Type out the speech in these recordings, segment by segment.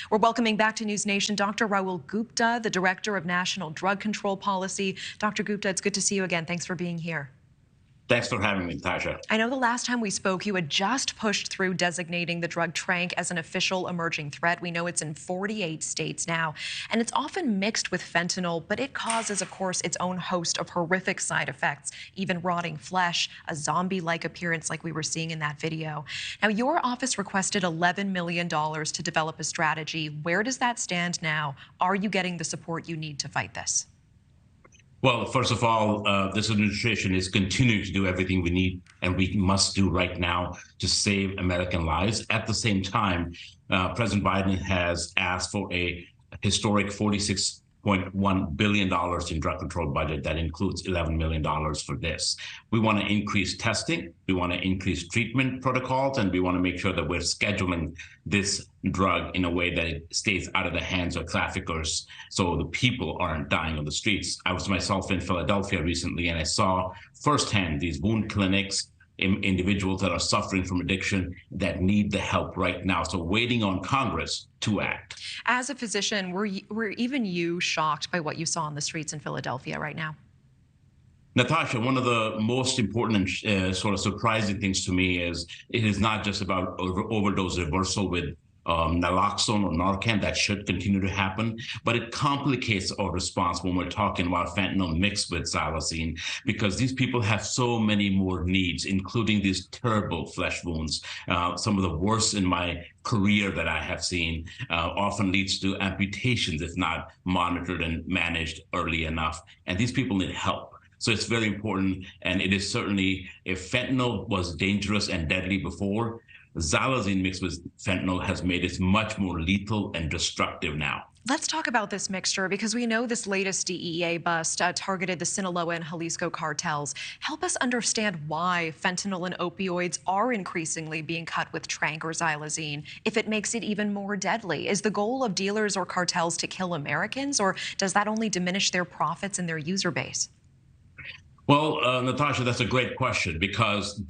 We're welcoming back to News Nation Dr. Rahul Gupta, the Director of National Drug Control Policy. Dr. Gupta, it's good to see you again. Thanks for being here. Thanks for having me, Tasha. I know the last time we spoke, you had just pushed through designating the drug Tranq as an official emerging threat. We know it's in 48 states now, and it's often mixed with fentanyl, but it causes, of course, its own host of horrific side effects, even rotting flesh, a zombie-like appearance like we were seeing in that video. Now, your office requested $11 million to develop a strategy. Where does that stand now? Are you getting the support you need to fight this? Well, first of all, this administration is continuing to do everything we need and we must do right now to save American lives. At the same time, President Biden has asked for a historic $46.1 billion in drug control budget that includes $11 million for this. We want to increase testing, we want to increase treatment protocols, and we want to make sure that we're scheduling this drug in a way that it stays out of the hands of traffickers so the people aren't dying on the streets. I was myself in Philadelphia recently, and I saw firsthand these wound clinics, individuals that are suffering from addiction that need the help right now. So waiting on Congress to act. As a physician, were even you shocked by what you saw on the streets in Philadelphia right now? Natasha, one of the most important and sort of surprising things to me is it is not just about overdose reversal with naloxone or Narcan. That should continue to happen, but it complicates our response when we're talking about fentanyl mixed with xylazine, because these people have so many more needs, including these terrible flesh wounds. Some of the worst in my career that I have seen often leads to amputations if not monitored and managed early enough. And these people need help. So it's very important. And it is certainly, if fentanyl was dangerous and deadly before, xylazine mixed with fentanyl has made it much more lethal and destructive now. Let's talk about this mixture, because we know this latest DEA bust targeted the Sinaloa and Jalisco cartels. Help us understand why fentanyl and opioids are increasingly being cut with Tranq or xylazine, if it makes it even more deadly. Is the goal of dealers or cartels to kill Americans, or does that only diminish their profits and their user base? Well, Natasha, that's a great question, because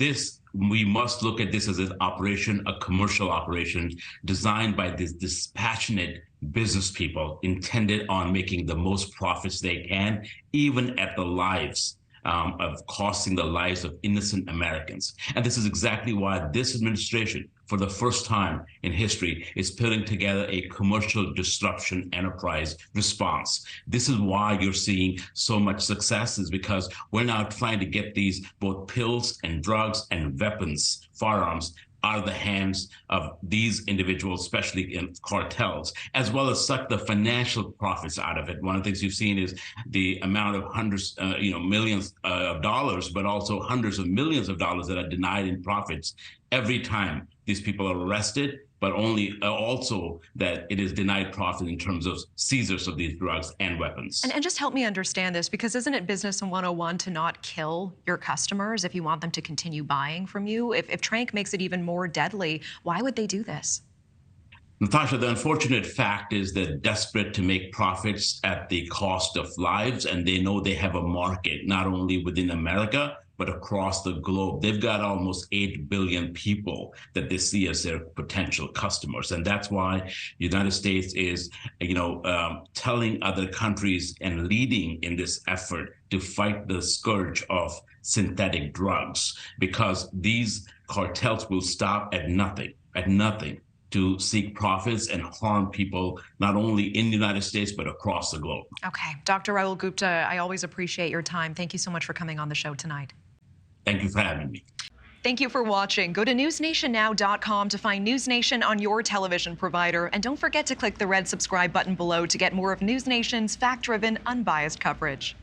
we must look at this as an operation, a commercial operation designed by these dispassionate business people intended on making the most profits they can, even at the lives of costing the lives of innocent Americans. And this is exactly why this administration, for the first time in history, is putting together a commercial disruption enterprise response. This is why you're seeing so much success, is because we're now trying to get these both pills and drugs and weapons, firearms, out of the hands of these individuals, especially in cartels, as well as suck the financial profits out of it. One of the things you've seen is the amount of hundreds, millions of dollars, but also hundreds of millions of dollars that are denied in profits every time these people are arrested, but also that it is denied profit in terms of seizures of these drugs and weapons. And just help me understand this, because isn't it business 101 to not kill your customers if you want them to continue buying from you? If Tranq makes it even more deadly, why would they do this? Natasha, the unfortunate fact is they're desperate to make profits at the cost of lives, and they know they have a market not only within America, but across the globe. They've got almost 8 billion people that they see as their potential customers. And that's why the United States is, telling other countries and leading in this effort to fight the scourge of synthetic drugs, because these cartels will stop at nothing to seek profits and harm people, not only in the United States, but across the globe. Okay. Dr. Rahul Gupta, I always appreciate your time. Thank you so much for coming on the show tonight. Thank you for having me. Thank you for watching. Go to newsnationnow.com to find News Nation on your television provider. And don't forget to click the red subscribe button below to get more of News Nation's fact-driven, unbiased coverage.